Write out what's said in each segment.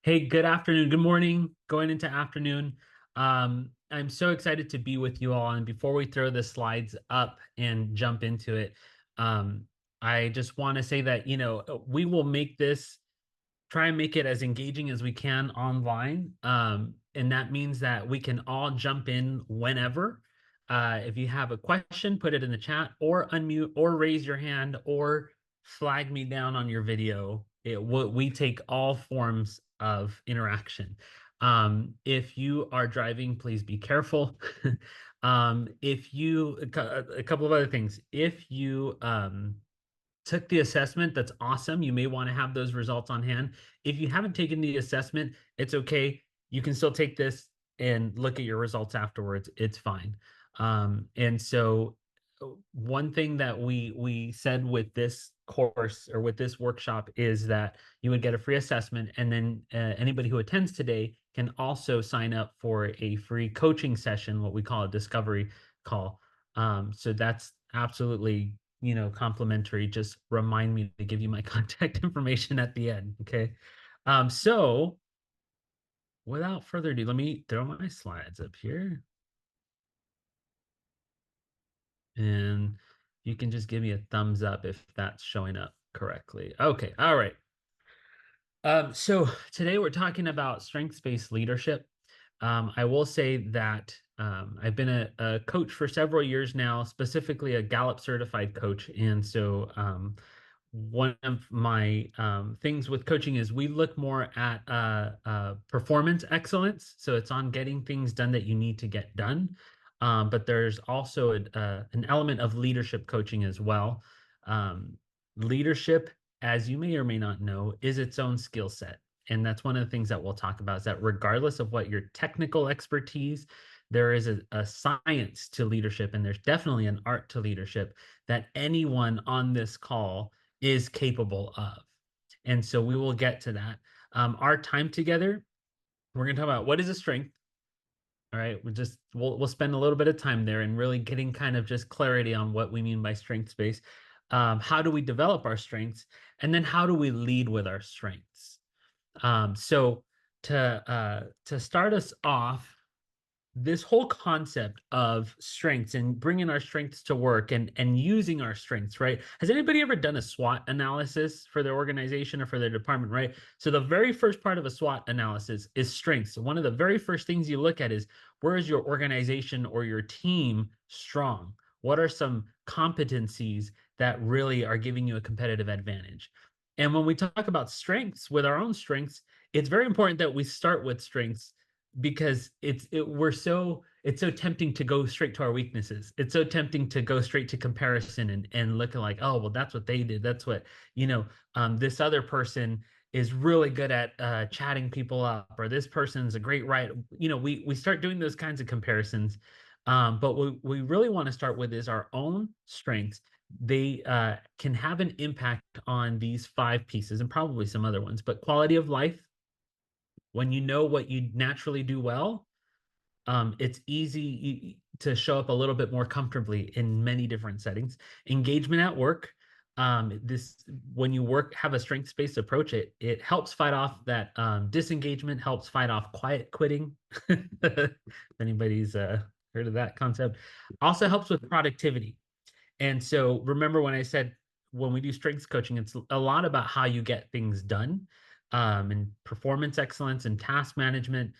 Hey, good afternoon, good morning, going into afternoon. I'm so excited to be with you all. And before we throw the slides up and jump into it, um, I just want to say that, we will make this, try and make it as engaging as we can online. And that means that we can all jump in whenever. If you have a question, put it in the chat or unmute or raise your hand or flag me down on your video. We take all forms of interaction. If you are driving, please be careful. A couple of other things. If you took the assessment, that's awesome. You may want to have those results on hand. If you haven't taken the assessment, it's okay. You can still take this and look at your results afterwards. It's fine. And so one thing that we said with this course or with this workshop is that you would get a free assessment, and then anybody who attends today can also sign up for a free coaching session, what we call a discovery call. So that's absolutely complimentary. Just remind me to give you my contact information at the end. Okay. So without further ado, let me throw my slides up here. And you can just give me a thumbs up if that's showing up correctly. Okay. All right. So today we're talking about strengths-based leadership. I will say that I've been a coach for several years now, specifically a Gallup-certified coach. And so one of my things with coaching is we look more at performance excellence. So it's on getting things done that you need to get done. But there's also an element of leadership coaching as well. Leadership, as you may or may not know, is its own skill set. And that's one of the things that we'll talk about, is that regardless of what your technical expertise, there is a science to leadership, and there's definitely an art to leadership that anyone on this call is capable of. And so we will get to that. Our time together, we're going to talk about what is a strength. All right, we'll spend a little bit of time there and really getting kind of just clarity on what we mean by strengths based. How do we develop our strengths, and then how do we lead with our strengths? So to start us off, this whole concept of strengths and bringing our strengths to work and using our strengths, right? Has anybody ever done a SWOT analysis for their organization or for their department, right? So the very first part of a SWOT analysis is strengths. So one of the very first things you look at is, where is your organization or your team strong? What are some competencies that really are giving you a competitive advantage? And when we talk about strengths, with our own strengths, it's very important that we start with strengths, because it's so tempting to go straight to our weaknesses. It's so tempting to go straight to comparison and look at, like, oh well, that's what they did, that's what this other person is really good at chatting people up, or this person's a great writer. We start doing those kinds of comparisons. But what we really want to start with is our own strengths. They can have an impact on these five pieces, and probably some other ones, but quality of life. When you know what you naturally do well, it's easy to show up a little bit more comfortably in many different settings. Engagement at work. This When you have a strengths-based approach, it helps fight off that disengagement, helps fight off quiet quitting. If anybody's heard of that concept. Also helps with productivity. And so remember when I said, when we do strengths coaching, it's a lot about how you get things done, and performance excellence and task management.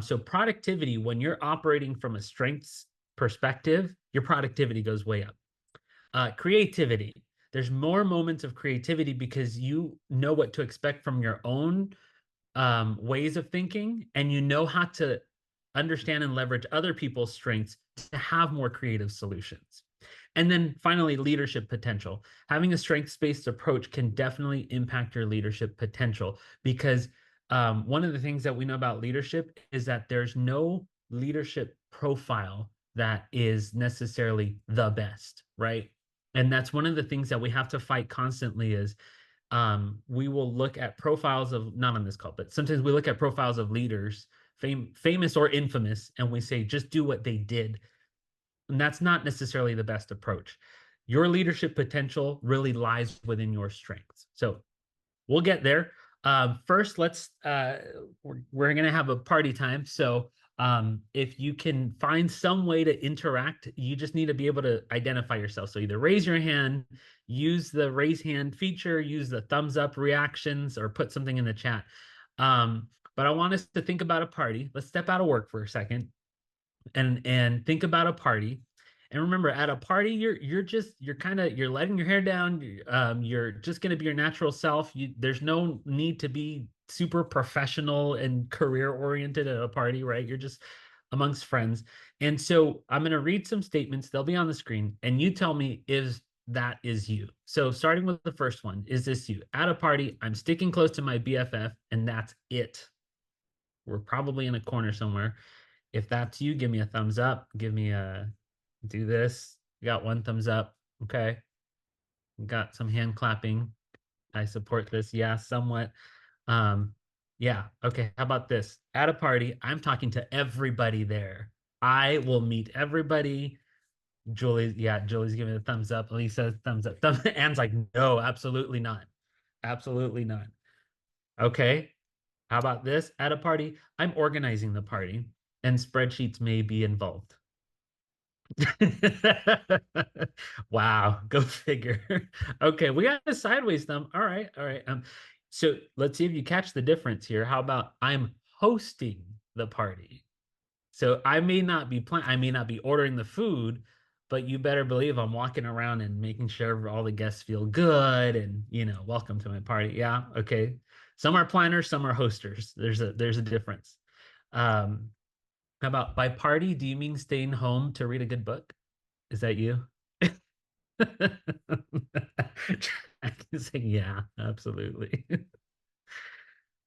So productivity, when you're operating from a strengths perspective, your productivity goes way up. Creativity, there's more moments of creativity because you know what to expect from your own ways of thinking, and you know how to understand and leverage other people's strengths to have more creative solutions. And then finally, leadership potential. Having a strengths-based approach can definitely impact your leadership potential, because one of the things that we know about leadership is that there's no leadership profile that is necessarily the best, right? And that's one of the things that we have to fight constantly is we will look at profiles of, not on this call, but sometimes we look at profiles of leaders, famous or infamous, and we say, just do what they did. And that's not necessarily the best approach. Your leadership potential really lies within your strengths. So we'll get there. First, we're gonna have a party time. So if you can find some way to interact, you just need to be able to identify yourself. So either raise your hand, use the raise hand feature, use the thumbs up reactions, or put something in the chat. But I want us to think about a party. Let's step out of work for a second and think about a party. And remember, at a party, you're letting your hair down. You're just going to be your natural self. There's no need to be super professional and career oriented at a party, right? You're just amongst friends. And so I'm going to read some statements. They'll be on the screen, and you tell me if that is you. So starting with the first one, is this you? At a party, I'm sticking close to my BFF, and that's it. We're probably in a corner somewhere. If that's you, give me a thumbs up. Give me a do this. You got one thumbs up. Okay. Got some hand clapping. I support this. Yeah, somewhat. Yeah. Okay. How about this? At a party, I'm talking to everybody there. I will meet everybody. Julie's giving a thumbs up. Lisa thumbs up. Anne's like, no, absolutely not. Absolutely not. Okay. How about this? At a party, I'm organizing the party and spreadsheets may be involved. Wow, go figure. Okay, we got a sideways thumb. All right, all right. So let's see if you catch the difference here. How about I'm hosting the party? So I may not be ordering the food, but you better believe I'm walking around and making sure all the guests feel good and welcome to my party. Yeah, okay. Some are planners, some are hosters. There's a difference. Um, how about by party, do you mean staying home to read a good book? Is that you? I can say, yeah, absolutely.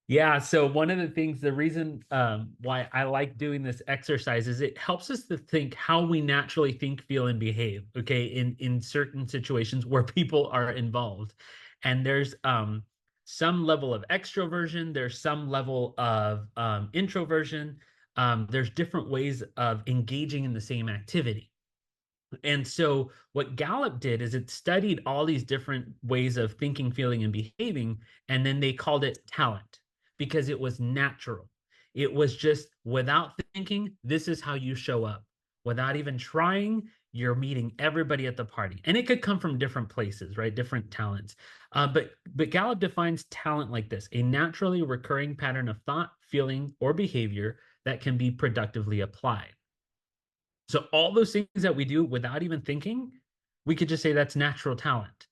Yeah, so one of the things, the reason why I like doing this exercise is it helps us to think how we naturally think, feel, and behave, okay, in certain situations where people are involved. And there's some level of extroversion, there's some level of introversion, there's different ways of engaging in the same activity. And so what Gallup did is it studied all these different ways of thinking, feeling, and behaving, and then they called it talent because it was natural. It was just without thinking, this is how you show up. Without even trying, you're meeting everybody at the party. And it could come from different places, right? Different talents. But Gallup defines talent like this: a naturally recurring pattern of thought, feeling, or behavior that can be productively applied. So all those things that we do without even thinking, we could just say that's natural talent.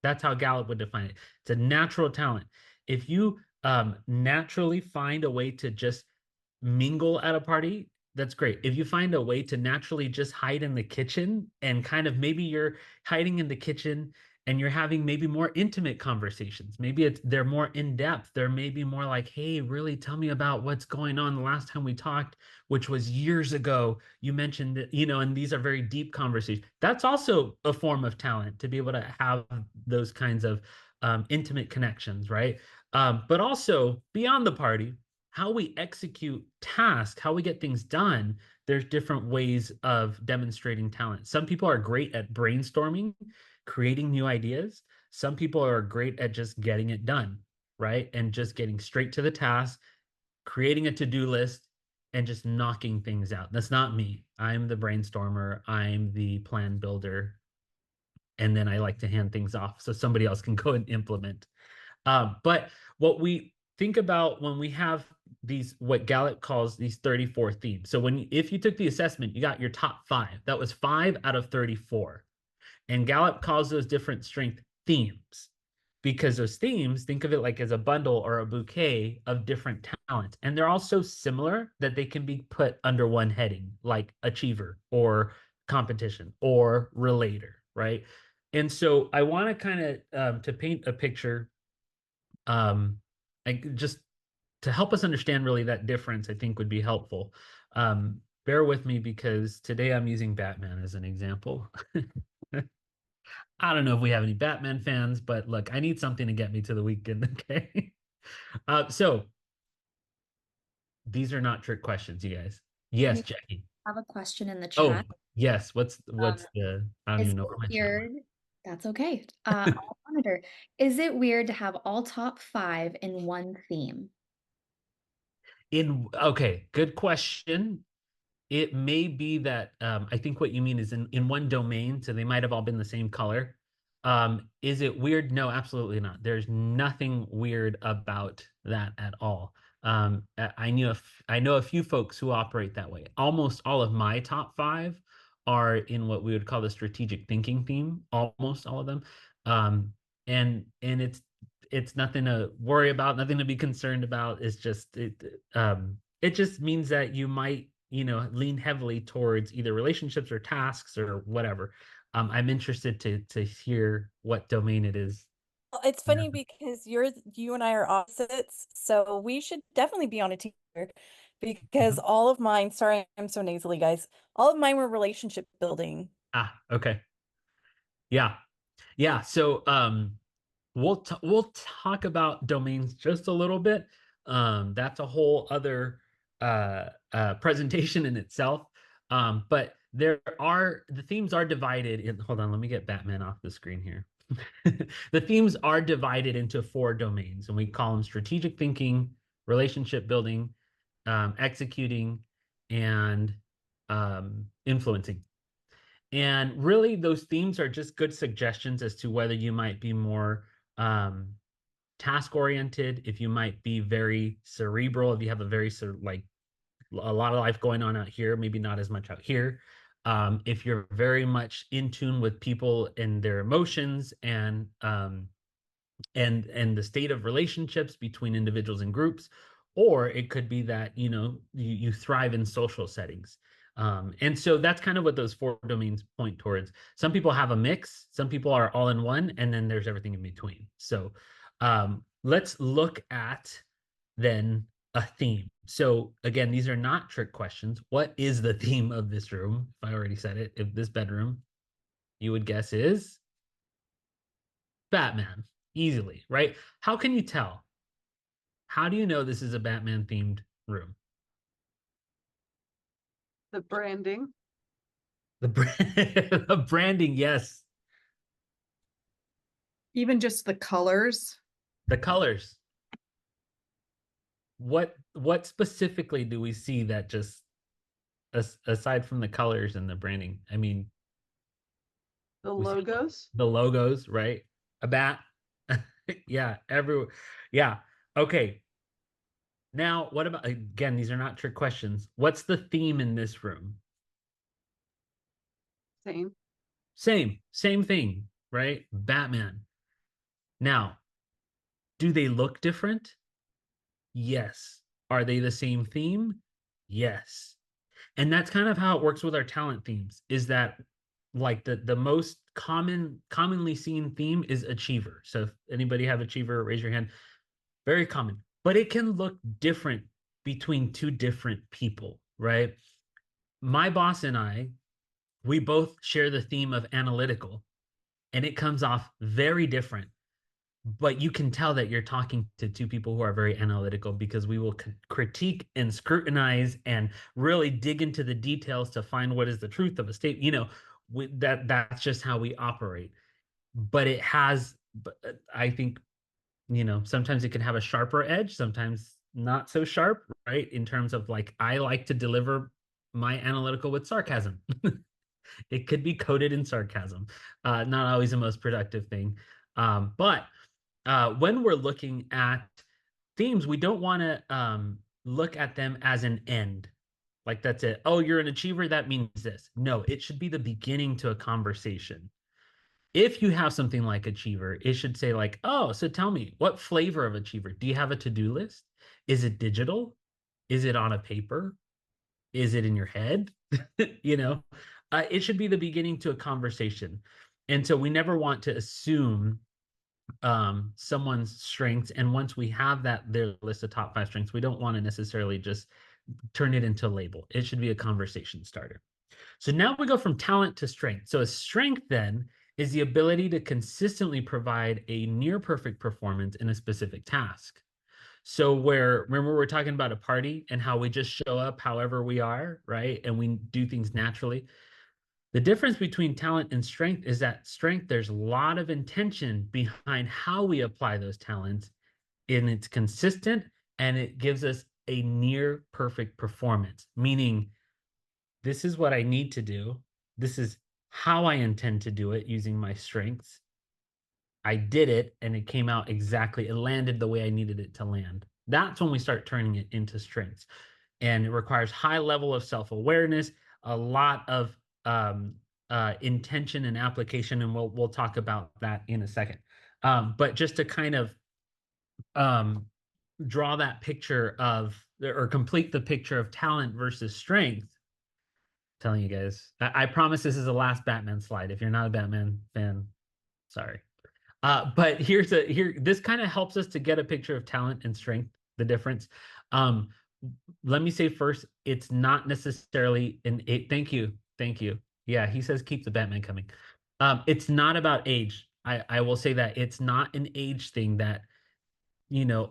That's how Gallup would define it. It's a natural talent. If you naturally find a way to just mingle at a party, that's great. If you find a way to naturally just hide in the kitchen and kind of maybe you're hiding in the kitchen and you're having maybe more intimate conversations. Maybe they're more in depth. They're maybe more like, hey, really tell me about what's going on the last time we talked, which was years ago. You mentioned that, and these are very deep conversations. That's also a form of talent to be able to have those kinds of intimate connections, right? But also beyond the party, how we execute tasks, how we get things done, there's different ways of demonstrating talent. Some people are great at brainstorming, creating new ideas. Some people are great at just getting it done, right? And just getting straight to the task, creating a to-do list, and just knocking things out. That's not me. I'm the brainstormer, I'm the plan builder, and then I like to hand things off so somebody else can go and implement. But what we think about when we have these, what Gallup calls these 34 themes. So if you took the assessment, you got your top 5. That was 5 out of 34. And Gallup calls those different strength themes because those themes, think of it like as a bundle or a bouquet of different talents. And they're all so similar that they can be put under one heading, like achiever or competition or relator, right? And so I want to kind of to paint a picture, um, just to help us understand really that difference, I think would be helpful. Bear with me because today I'm using Batman as an example. I don't know if we have any Batman fans, but look, I need something to get me to the weekend. Okay. So these are not trick questions, you guys. Yes, We Jackie. have a question in the Oh, chat. yes. Um, I don't is even know it where my chat went. weird That's okay. I'll monitor. Is it weird to have all top 5 in one theme? In okay, good question. It may be that I think what you mean is in one domain, so they might have all been the same color. Is it weird? No, absolutely not. There's nothing weird about that at all. I know a few folks who operate that way. Almost all of my top five are in what we would call the strategic thinking theme. Almost all of them, and it's nothing to worry about, nothing to be concerned about. It's just it just means that you might, lean heavily towards either relationships or tasks or whatever. I'm interested to hear what domain it is. Well, it's funny because you and I are opposites, so we should definitely be on a team here because Mhm. all of mine, sorry, I'm so nasally, guys. All of mine were relationship building. Okay. Yeah. Yeah. So we'll talk about domains just a little bit. That's a whole other presentation in itself. But the themes are divided in, hold on, let me get Batman off the screen here. The themes are divided into four domains, and we call them strategic thinking, relationship building, executing, and influencing. And really, those themes are just good suggestions as to whether you might be more um, task oriented, if you might be very cerebral, if you have a very like a lot of life going on out here, maybe not as much out here. If you're very much in tune with people and their emotions and the state of relationships between individuals and groups, or it could be that you thrive in social settings. And so that's kind of what those four domains point towards. Some people have a mix, some people are all in one, and then there's everything in between. So let's look at then a theme. So again, these are not trick questions. What is the theme of this room? If I already said it, if this bedroom, you would guess is Batman, easily, right? How can you tell? How do you know this is a Batman themed room? The branding. The the branding, yes. Even just the colors. The colors. What specifically do we see that just aside from the colors and the branding? I mean, The we see logos. the logos, right? A bat. Yeah, everywhere. Yeah. Okay. Now, what about, again, these are not trick questions. What's the theme in this room? Same. Same thing, right? Batman. Now, do they look different? Yes. Are they the same theme? Yes. And that's kind of how it works with our talent themes, is that like the most commonly seen theme is achiever. So if anybody have achiever, raise your hand. Very common. But it can look different between two different people, right? My boss and I, we both share the theme of analytical, and it comes off very different, but you can tell that you're talking to two people who are very analytical, because we will critique and scrutinize and really dig into the details to find what is the truth of a state. That's just how we operate. But it has, I think, sometimes it can have a sharper edge, sometimes not so sharp, right? In terms of, like, I like to deliver my analytical with sarcasm. It could be coded in sarcasm. Not always the most productive thing. But when we're looking at themes, we don't want to look at them as an end. Like, that's it. Oh, you're an achiever. That means this. No, it should be the beginning to a conversation. If you have something like achiever, it should say, like, oh, so tell me, what flavor of achiever? Do you have a to-do list? Is it digital? Is it on a paper? Is it in your head? you know, it should be the beginning to a conversation. And so we never want to assume someone's strengths. And once we have their list of top five strengths, we don't want to necessarily just turn it into a label. It should be a conversation starter. So now we go from talent to strength. So a strength then is the ability to consistently provide a near perfect performance in a specific task. So where, remember, we're talking about a party and how we just show up however we are, right? And we do things naturally. The difference between talent and strength is that strength, there's a lot of intention behind how we apply those talents, and it's consistent, and it gives us a near perfect performance, meaning this is what I need to do. This is how I intend to do it using my strengths. I did it and it came out exactly, it landed the way I needed it to land. That's when we start turning it into strengths. And it requires high level of self-awareness, a lot of intention and application, and we'll talk about that in a second. But just to kind of um, draw that picture of, or complete the picture of talent versus strength, telling you guys, I promise this is the last Batman slide. If you're not a Batman fan, sorry. But this kind of helps us to get a picture of talent and strength, the difference. Um, Let me say first, it's not necessarily thank you. Thank you. Yeah, he says keep the Batman coming. It's not about age. I will say that it's not an age thing that,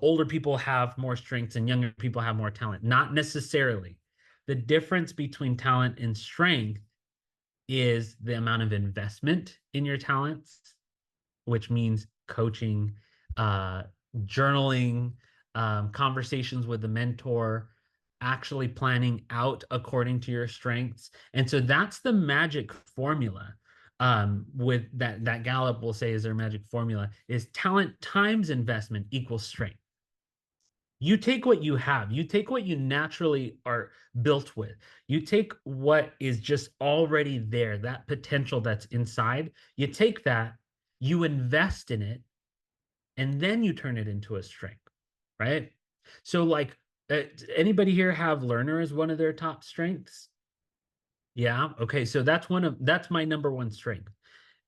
older people have more strengths and younger people have more talent. Not necessarily. The difference between talent and strength is the amount of investment in your talents, which means coaching, uh, journaling, conversations with the mentor, actually planning out according to your strengths. And so that's the magic formula. With that Gallup will say is their magic formula is talent times investment equals strength. You take what you have, you take what you naturally are built with, you take what is just already there, that potential that's inside, you take that, you invest in it, and then you turn it into a strength, right? So, like, anybody here have learner as one of their top strengths? Yeah. Okay. So that's my number one strength.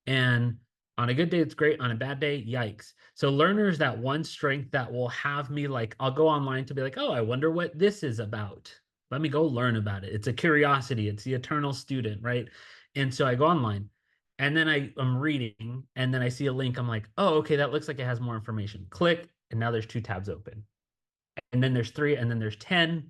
And on a good day, it's great. On a bad day, yikes. So learner is that one strength that will have me, like, I'll go online to be like, oh, I wonder what this is about. Let me go learn about it. It's a curiosity. It's the eternal student, right? And so I go online and then I'm reading and then I see a link. I'm like, oh, okay, that looks like it has more information. Click. And now there's 2 tabs open. And then there's 3, and then there's 10,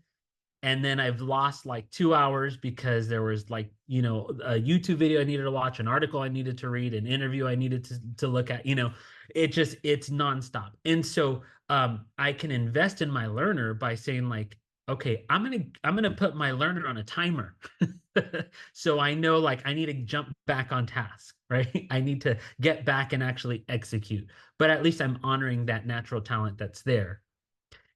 and then I've lost like 2 hours because there was, like, a YouTube video I needed to watch, an article I needed to read, an interview I needed to look at. It's nonstop. And so I can invest in my learner by saying, like, okay, I'm gonna put my learner on a timer. So I know, like, I need to jump back on task, right? I need to get back and actually execute. But at least I'm honoring that natural talent that's there.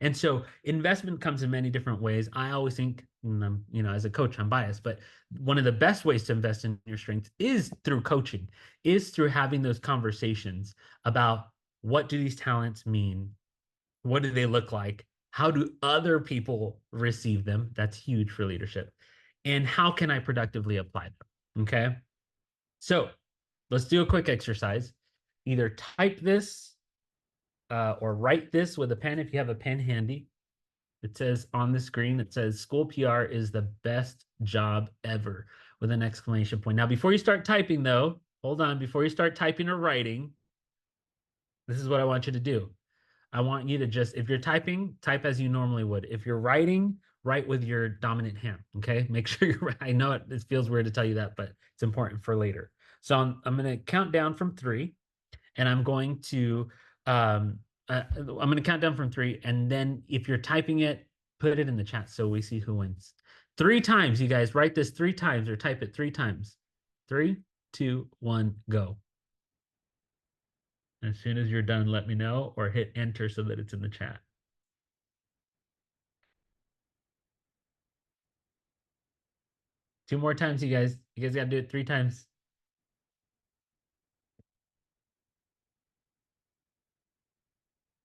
And so investment comes in many different ways. I always think, as a coach, I'm biased, but one of the best ways to invest in your strengths is through coaching, is through having those conversations about what do these talents mean? What do they look like? How do other people receive them? That's huge for leadership. And how can I productively apply them? Okay. So let's do a quick exercise. Either type this or write this with a pen if you have a pen handy. It says on the screen, it says school PR is the best job ever with an exclamation point. Now, before you start typing, though, hold on. Before you start typing or writing, this is what I want you to do. I want you to just, if you're typing, type as you normally would. If you're writing, write with your dominant hand. Okay. Make sure you're, I know it feels weird to tell you that, but it's important for later. So I'm going to count down from 3, and I'm going to I'm going to count down from 3, and then if you're typing it, put it in the chat so we see who wins. 3 times, you guys write this 3 times or type it 3 times. 3, 2, 1, go. As soon as you're done, let me know, or hit enter so that it's in the chat. Two more times, you guys. You guys got to do it 3 times.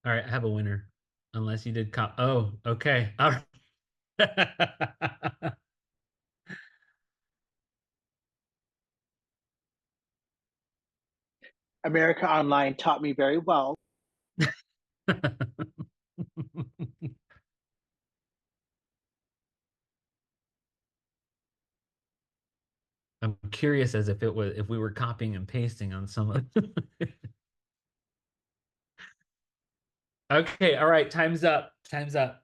All right, I have a winner. Unless you did oh, okay. All right. America Online taught me very well. I'm curious as if we were copying and pasting on some of Okay, all right, time's up. Time's up.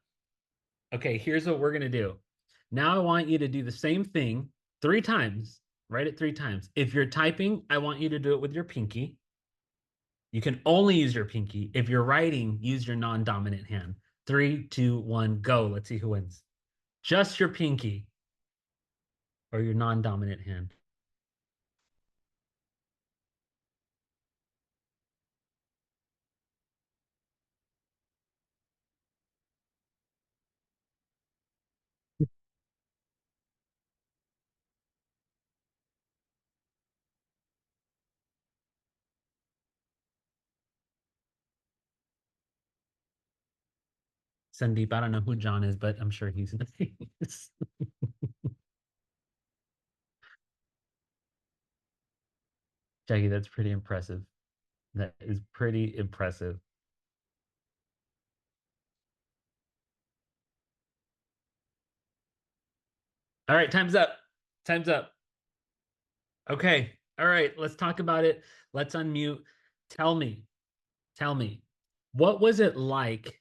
Okay, here's what we're gonna do. Now I want you to do the same thing 3 times, Write it 3 times. If you're typing, I want you to do it with your pinky. You can only use your pinky. If you're writing, use your non-dominant hand. 3, 2, 1, go. Let's see who wins. Just your pinky or your non-dominant hand. Sandeep, I don't know who John is, but I'm sure he's nice. Jackie, that's pretty impressive. That is pretty impressive. All right, time's up. Time's up. Okay. All right, let's talk about it. Let's unmute. Tell me, what was it like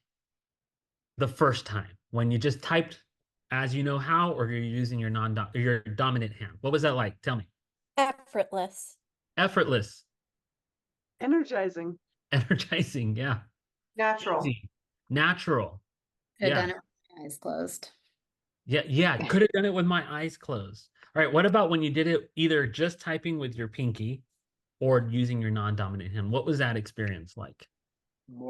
the first time when you just typed as you know how, or you're using your your dominant hand? What was that like? Tell me. Effortless. Effortless, Energizing. energizing, yeah. Natural. Easy, natural. Could have Yeah. done it with my eyes closed. Yeah. Could have done it with my eyes closed. All right. What about when you did it either just typing with your pinky or using your non-dominant hand? What was that experience like?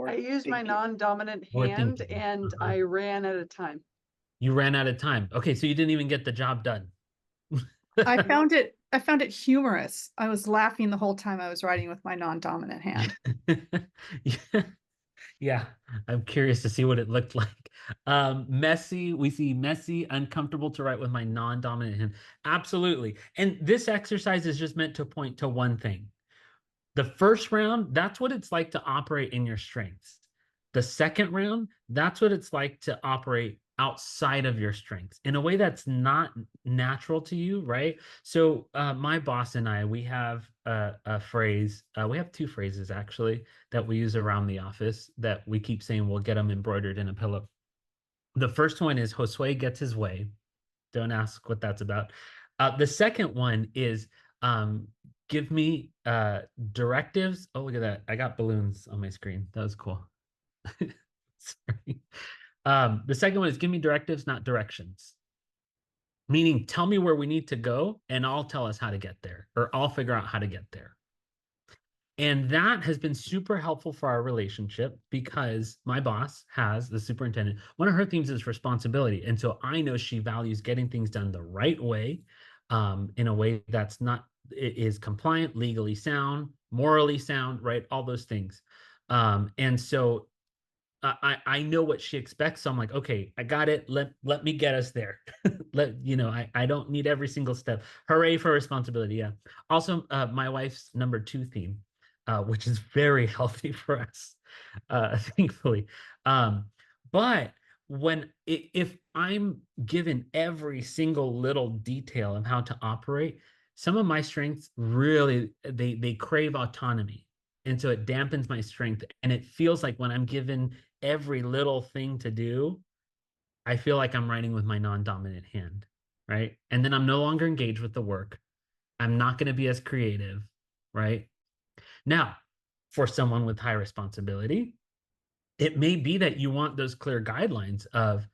I used my non-dominant More hand thinking. and Uh-huh. I ran at a time. You ran out of time. Okay, so you didn't even get the job done. I found it humorous. I was laughing the whole time I was writing with my non-dominant hand. Yeah, I'm curious to see what it looked like. Messy, we see messy, uncomfortable to write with my non-dominant hand. Absolutely. And this exercise is just meant to point to one thing. The first round, that's what it's like to operate in your strengths. The second round, that's what it's like to operate outside of your strengths in a way that's not natural to you, right? So my boss and I, we have a phrase. We have 2 phrases actually that we use around the office that we keep saying we'll get them embroidered in a pillow. The first one is Josué gets his way. Don't ask what that's about. The second one is give me directives. Oh, look at that. I got balloons on my screen. That was cool. Sorry. The second one is give me directives, not directions. Meaning tell me where we need to go and I'll tell us how to get there, or I'll figure out how to get there. And that has been super helpful for our relationship because my boss has, the superintendent, one of her themes is responsibility. And so I know she values getting things done the right way, in a way that's not, it is compliant, legally sound, morally sound, right? All those things. And so I know what she expects. So I'm like, okay, I got it. Let me get us there. I don't need every single step. Hooray for responsibility. Yeah. Also, my wife's number 2 theme, which is very healthy for us, thankfully. But if I'm given every single little detail of how to operate, some of my strengths really they crave autonomy. And so it dampens my strength. And it feels like when I'm given every little thing to do, I feel like I'm writing with my non-dominant hand, right? And then I'm no longer engaged with the work. I'm not going to be as creative, right? Now, for someone with high responsibility, it may be that you want those clear guidelines of,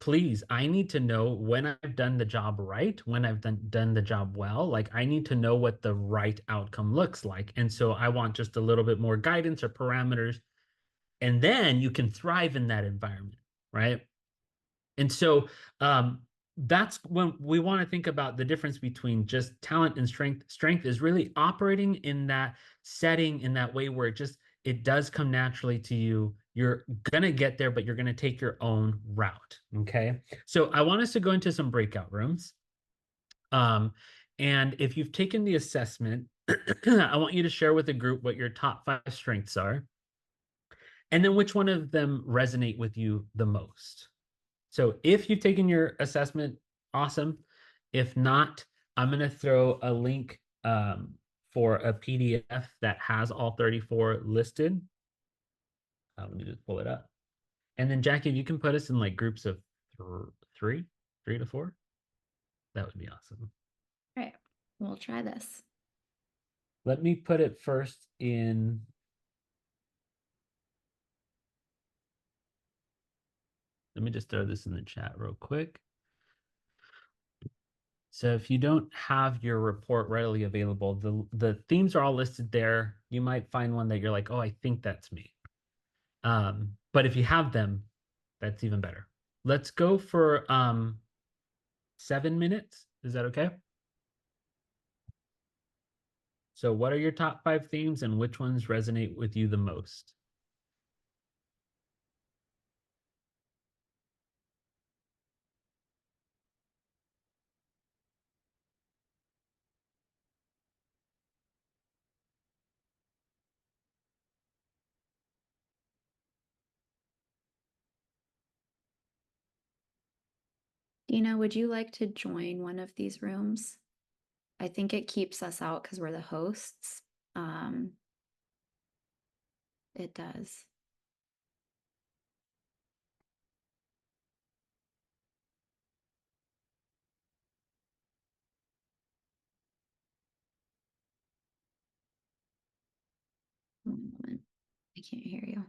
please, I need to know when I've done the job right, when I've done the job well. Like I need to know what the right outcome looks like. And so I want just a little bit more guidance or parameters. And then you can thrive in that environment, right? And so that's when we want to think about the difference between just talent and strength. Strength is really operating in that setting in that way where it does come naturally to you. You're going to get there, but you're going to take your own route. Okay. So I want us to go into some breakout rooms. And if you've taken the assessment, I want you to share with the group what your top 5 strengths are, and then which one of them resonate with you the most. So if you've taken your assessment, awesome. If not, I'm going to throw a link for a PDF that has all 34 listed. Let me just pull it up. And then Jackie, if you can put us in like groups of 3 to 4, that would be awesome. Right. We'll try this. Let me put it first in. Let me just throw this in the chat real quick. So if you don't have your report readily available, the themes are all listed there. You might find one that you're like, oh, I think that's me. But if you have them, that's even better. Let's go for 7 minutes. Is that okay? So what are your top 5 themes and which ones resonate with you the most? Dina, would you like to join one of these rooms? I think it keeps us out because we're the hosts. It does. One moment. I can't hear you.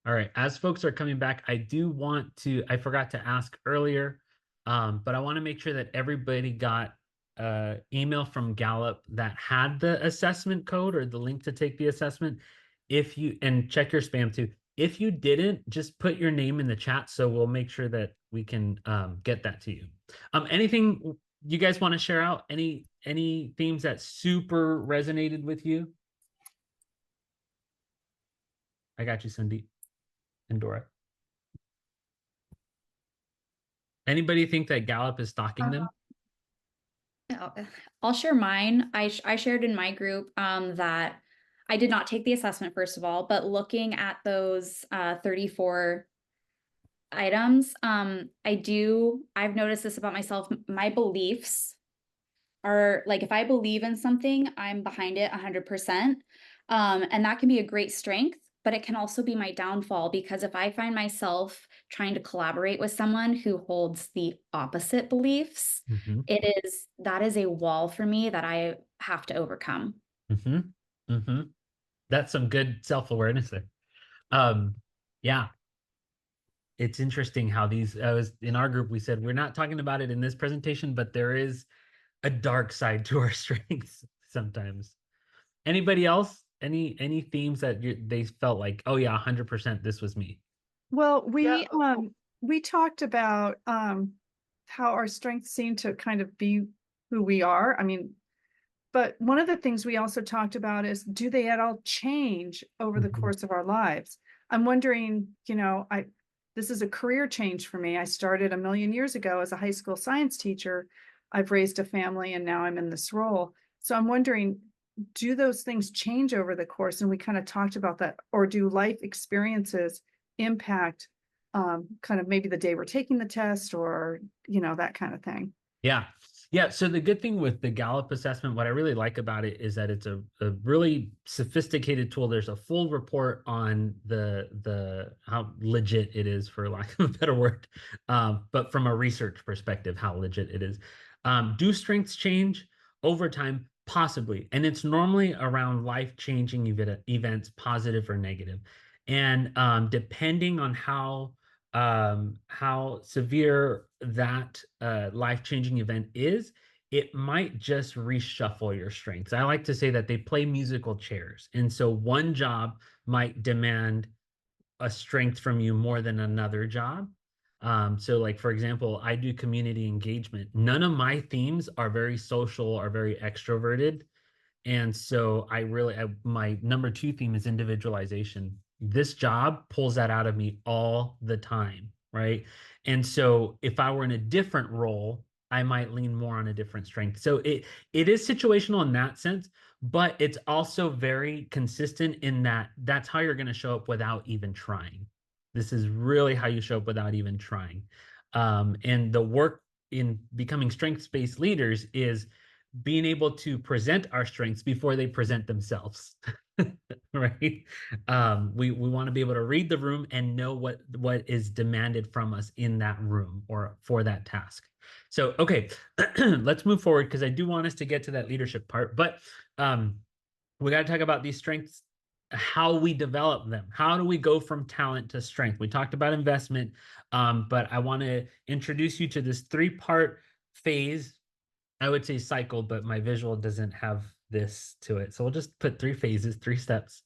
All right. As folks are coming back, I forgot to ask earlier, but I want to make sure that everybody got email from Gallup that had the assessment code or the link to take the assessment. And check your spam too. If you didn't, just put your name in the chat so we'll make sure that we can get that to you. Anything you guys want to share out? Any themes that super resonated with you? I got you, Sandeep and Dora. Anybody think that Gallup is stalking them? I'll share mine. I shared in my group that I did not take the assessment, first of all, but looking at those 34 items, I've noticed this about myself. My beliefs are like, if I believe in something, I'm behind it 100%. And that can be a great strength, but it can also be my downfall, because if I find myself trying to collaborate with someone who holds the opposite beliefs, that is a wall for me that I have to overcome. That's some good self-awareness there. Yeah. It's interesting how in our group, we said, we're not talking about it in this presentation, but there is a dark side to our strengths sometimes. Anybody else? Any themes that they felt like, oh yeah, 100% this was me? Well, we talked about how our strengths seem to kind of be who we are. I mean, but one of the things we also talked about is, do they at all change over the course of our lives? I'm wondering, this is a career change for me. I started a million years ago as a high school science teacher. I've raised a family and now I'm in this role. So I'm wondering, do those things change over the course? And we kind of talked about that. Or do life experiences impact kind of maybe the day we're taking the test, or, that kind of thing? Yeah. So the good thing with the Gallup assessment, what I really like about it is that it's a really sophisticated tool. There's a full report on the how legit it is, for lack of a better word, but from a research perspective, how legit it is. Do strengths change over time? Possibly. And it's normally around life-changing events, positive or negative. And depending on how severe that life-changing event is, it might just reshuffle your strengths. I like to say that they play musical chairs. And so one job might demand a strength from you more than another job. So like, for example, I do community engagement. None of my themes are very social or very extroverted. And so my number 2 theme is individualization. This job pulls that out of me all the time, right? And so if I were in a different role, I might lean more on a different strength. So it is situational in that sense, but it's also very consistent in that that's how you're going to show up without even trying. This is really how you show up without even trying. And the work in becoming strengths-based leaders is being able to present our strengths before they present themselves. Right? We want to be able to read the room and know what is demanded from us in that room or for that task. So, okay, let's move forward, because I do want us to get to that leadership part, but we got to talk about these strengths, how we develop them. How do we go from talent to strength? We talked about investment, but I want to introduce you to this 3-part phase. I would say cycle, but my visual doesn't have this to it. So we'll just put 3 phases, 3 steps.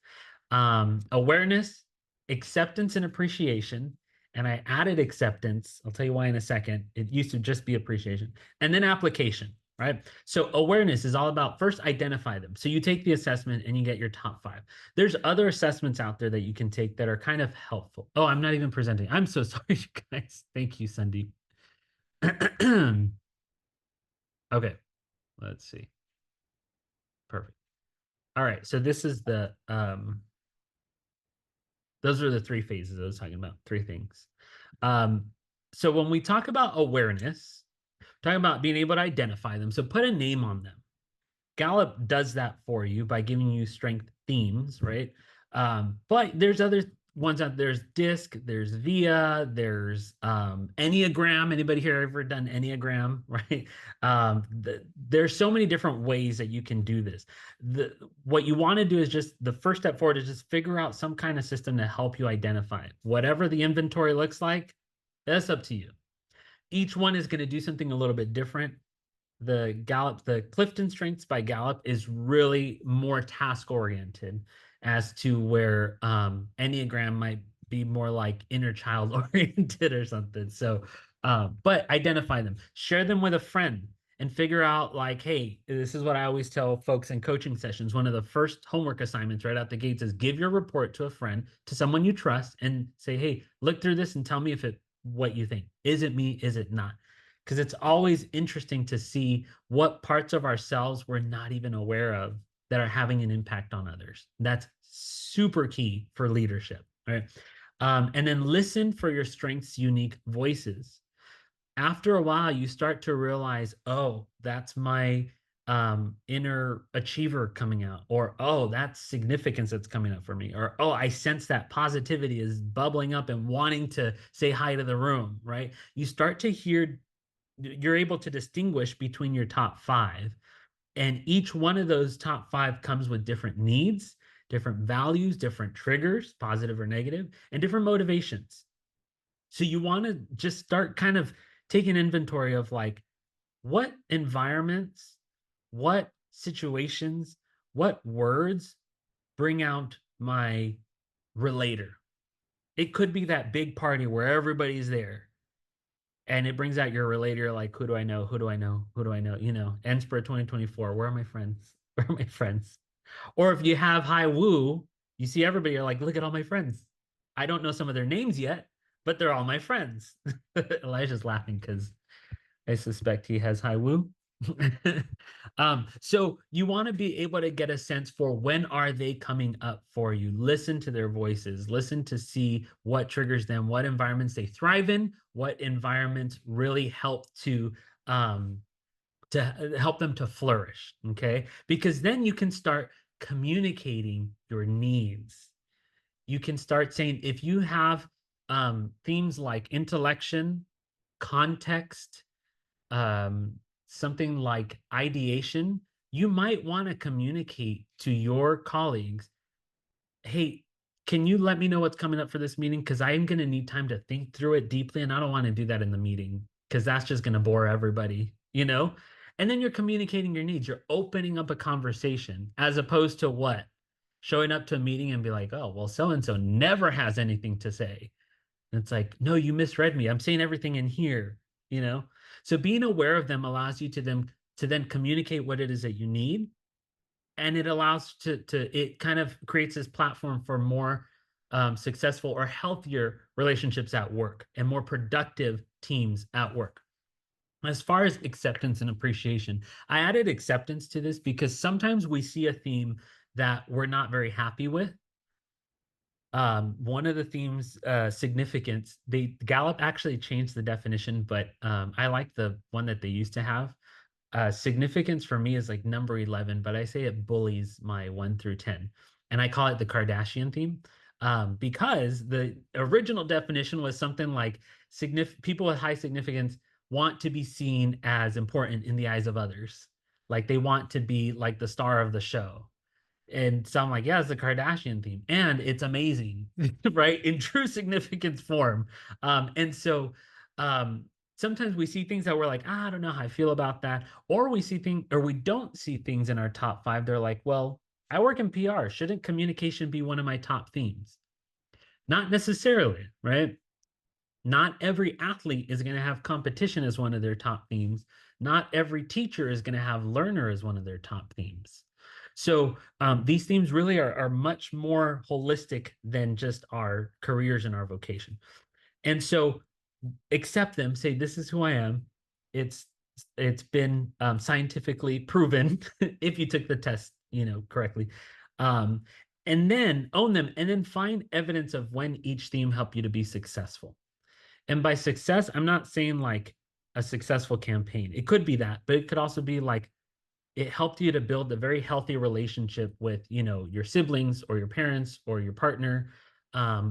Awareness, acceptance, and appreciation. And I added acceptance. I'll tell you why in a second. It used to just be appreciation. And then application, right? So awareness is all about first identify them. So you take the assessment and you get your top 5. There's other assessments out there that you can take that are kind of helpful. Oh, I'm not even presenting. I'm so sorry, you guys. Thank you, Sandeep. Okay, let's see. Perfect. All right, so this is the those are the 3 phases I was talking about, 3 things. So when we talk about awareness, talking about being able to identify them, so put a name on them. Gallup does that for you by giving you strength themes, right? But there's other ones out there's DISC, there's VIA, there's Enneagram. Anybody here ever done Enneagram? Right. There's so many different ways that you can do this. What you want to do is just the first step forward is just figure out some kind of system to help you identify it. Whatever the inventory looks like, that's up to you. Each one is going to do something a little bit different. The CliftonStrengths by Gallup is really more task oriented, as to where Enneagram might be more like inner child oriented or something. So, but identify them, share them with a friend, and figure out like, hey, this is what I always tell folks in coaching sessions. One of the first homework assignments right out the gates is give your report to a friend, to someone you trust, and say, hey, look through this and tell me what you think. Is it me? Is it not? Because it's always interesting to see what parts of ourselves we're not even aware of that are having an impact on others. That's super key for leadership, right? And then listen for your strengths' unique voices. After a while, you start to realize, oh, that's my inner achiever coming out, or oh, that's significance that's coming up for me, or oh, I sense that positivity is bubbling up and wanting to say hi to the room, right? You start to hear, you're able to distinguish between your top 5, and each one of those top 5 comes with different needs, different values, different triggers, positive or negative, and different motivations. So you want to just start kind of taking inventory of like, what environments, what situations, what words bring out my relator. It could be that big party where everybody's there, and it brings out your relator, like, who do I know? Who do I know? Who do I know? You know, NSPRA 2024, where are my friends? Where are my friends? Or if you have high woo, you see everybody, you're like, look at all my friends. I don't know some of their names yet, but they're all my friends. Elijah's laughing because I suspect he has high woo. So you want to be able to get a sense for when are they coming up for you. Listen to their voices, listen to see what triggers them, what environments they thrive in, what environments really help to help them to flourish. Okay, because then you can start communicating your needs. You can start saying, if you have themes like intellection, context, something like ideation, you might want to communicate to your colleagues, hey, can you let me know what's coming up for this meeting? Because I'm going to need time to think through it deeply, and I don't want to do that in the meeting because that's just going to bore everybody, you know? And then you're communicating your needs. You're opening up a conversation, as opposed to what? Showing up to a meeting and be like, oh, well, so-and-so never has anything to say. And it's like, no, you misread me. I'm saying everything in here, you know? So being aware of them allows you to then communicate what it is that you need. And it allows it kind of creates this platform for more successful or healthier relationships at work and more productive teams at work. As far as acceptance and appreciation, I added acceptance to this because sometimes we see a theme that we're not very happy with. One of the themes, significance, Gallup actually changed the definition, but I like the one that they used to have. Significance for me is like number 11, but I say it bullies my 1 through 10. And I call it the Kardashian theme, because the original definition was something like people with high significance want to be seen as important in the eyes of others. Like they want to be like the star of the show. And so I'm like, yeah, it's the Kardashian theme. And it's amazing, right? In true significance form. And so sometimes we see things that we're like, I don't know how I feel about that. Or we see things, or we don't see things in our top 5. They're like, well, I work in PR. Shouldn't communication be one of my top themes? Not necessarily, right? Not every athlete is going to have competition as one of their top themes. Not every teacher is going to have learner as one of their top themes. So these themes really are much more holistic than just our careers and our vocation. And so accept them, say, this is who I am. It's been scientifically proven if you took the test, correctly. And then own them, and then find evidence of when each theme helped you to be successful. And by success, I'm not saying like a successful campaign. It could be that, but it could also be like it helped you to build a very healthy relationship with, your siblings or your parents or your partner.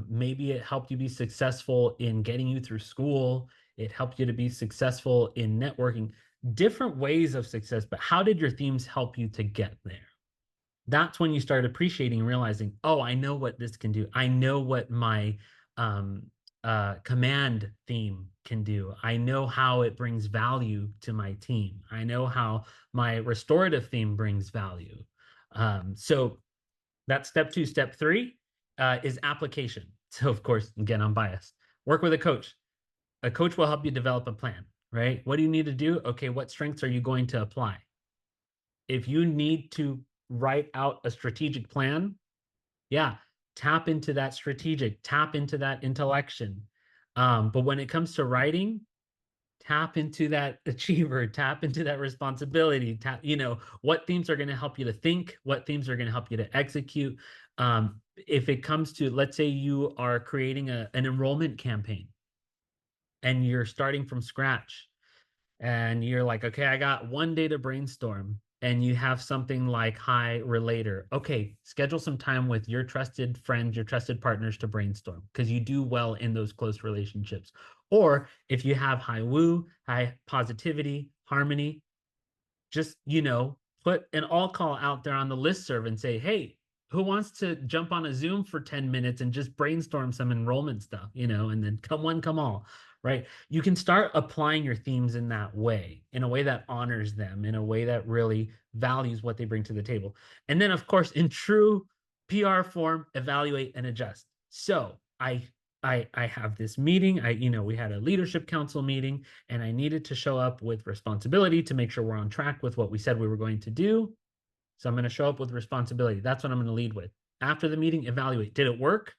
Maybe it helped you be successful in getting you through school. It helped you to be successful in networking. Different ways of success, but how did your themes help you to get there? That's when you start appreciating and realizing, oh, I know what this can do. I know what my command theme can do. I know how it brings value to my team. I know how my restorative theme brings value. So that's step 2. Step 3 is application. So, of course, again, I'm biased. Work with a coach. A coach will help you develop a plan, right? What do you need to do? Okay, what strengths are you going to apply? If you need to write out a strategic plan, yeah, tap into that strategic, tap into that intellection. But when it comes to writing, tap into that achiever, tap into that responsibility, tap, what themes are going to help you to think, what themes are going to help you to execute. If it comes to, let's say you are creating an enrollment campaign and you're starting from scratch and you're like, okay, I got 1 day to brainstorm, and you have something like high relator. Okay, schedule some time with your trusted friends, your trusted partners to brainstorm, because you do well in those close relationships. Or if you have high woo, high positivity, harmony, just, put an all call out there on the listserv and say, hey, who wants to jump on a Zoom for 10 minutes and just brainstorm some enrollment stuff, and then come one, come all, right? You can start applying your themes in that way, in a way that honors them, in a way that really values what they bring to the table. And then, of course, in true PR form, evaluate and adjust. So I have this meeting. We had a leadership council meeting, and I needed to show up with responsibility to make sure we're on track with what we said we were going to do. So I'm going to show up with responsibility. That's what I'm going to lead with. After the meeting, evaluate. Did it work?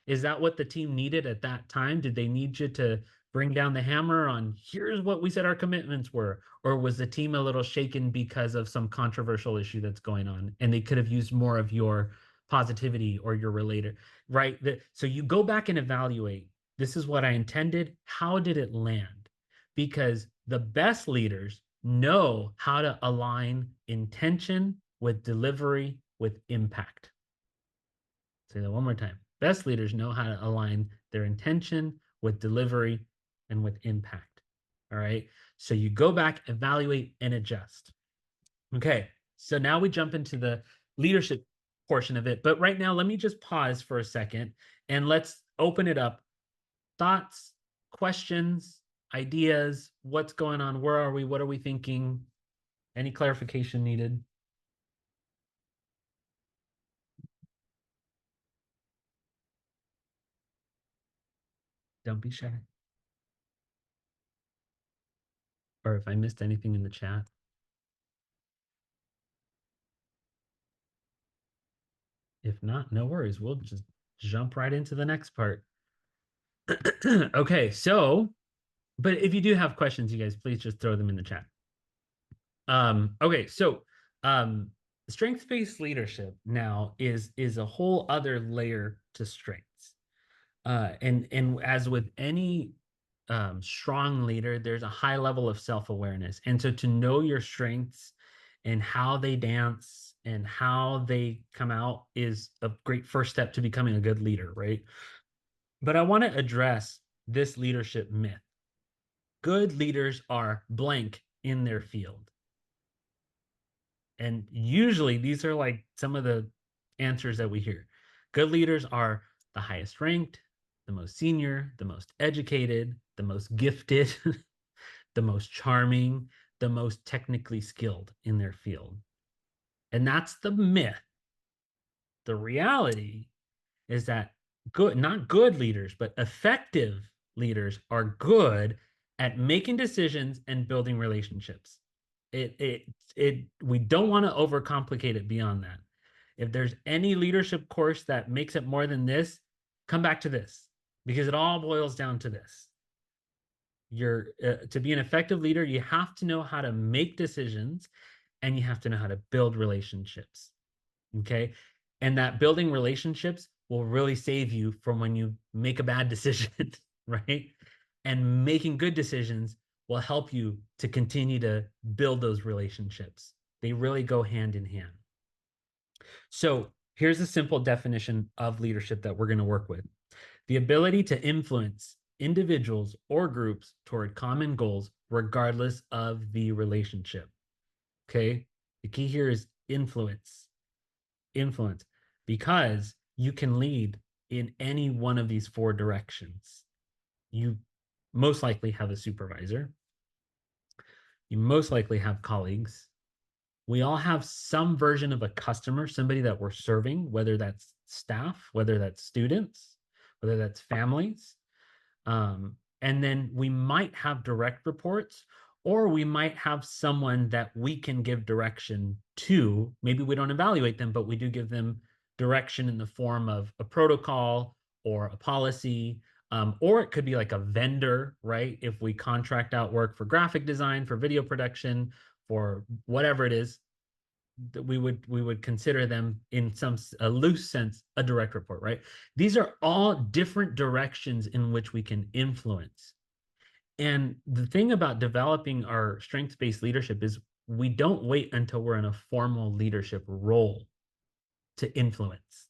Is that what the team needed at that time? Did they need you to bring down the hammer on here's what we said our commitments were? Or was the team a little shaken because of some controversial issue that's going on and they could have used more of your positivity or your relator, right? So you go back and evaluate. This is what I intended. How did it land? Because the best leaders know how to align intention with delivery with impact. Say that one more time. Best leaders know how to align their intention with delivery and with impact. All right. So you go back, evaluate, and adjust. Okay. So now we jump into the leadership portion of it. But right now, let me just pause for a second and let's open it up. Thoughts, questions, ideas, what's going on? Where are we? What are we thinking? Any clarification needed? Don't be shy. Or if I missed anything in the chat. If not, no worries. We'll just jump right into the next part. Okay, so, but if you do have questions, you guys, please just throw them in the chat. Okay, so strengths-based leadership now is a whole other layer to strengths. And as with any strong leader, there's a high level of self-awareness. And so to know your strengths and how they dance and how they come out is a great first step to becoming a good leader, right? But I want to address this leadership myth. Good leaders are blank in their field. And usually these are like some of the answers that we hear. Good leaders are the highest ranked, the most senior, the most educated, the most gifted, the most charming, the most technically skilled in their field. And that's the myth. The reality is that not good leaders, but effective leaders are good at making decisions and building relationships. We don't want to overcomplicate it beyond that. If there's any leadership course that makes it more than this, come back to this, because it all boils down to this. To be an effective leader, you have to know how to make decisions and you have to know how to build relationships. Okay. And that building relationships will really save you from when you make a bad decision, right? And making good decisions will help you to continue to build those relationships. They really go hand in hand. So here's a simple definition of leadership that we're going to work with. The ability to influence individuals or groups toward common goals, regardless of the relationship. Okay. The key here is influence. Influence, because you can lead in any one of these 4 directions. You most likely have a supervisor. You most likely have colleagues. We all have some version of a customer, somebody that we're serving, whether that's staff, whether that's students, whether that's families. And then we might have direct reports, or we might have someone that we can give direction to. Maybe we don't evaluate them, but we do give them direction in the form of a protocol or a policy. Or it could be like a vendor, right? If we contract out work for graphic design, for video production, for whatever it is, that we would consider them in a loose sense a direct report, right? These are all different directions in which we can influence. And the thing about developing our strengths-based leadership is we don't wait until we're in a formal leadership role to influence.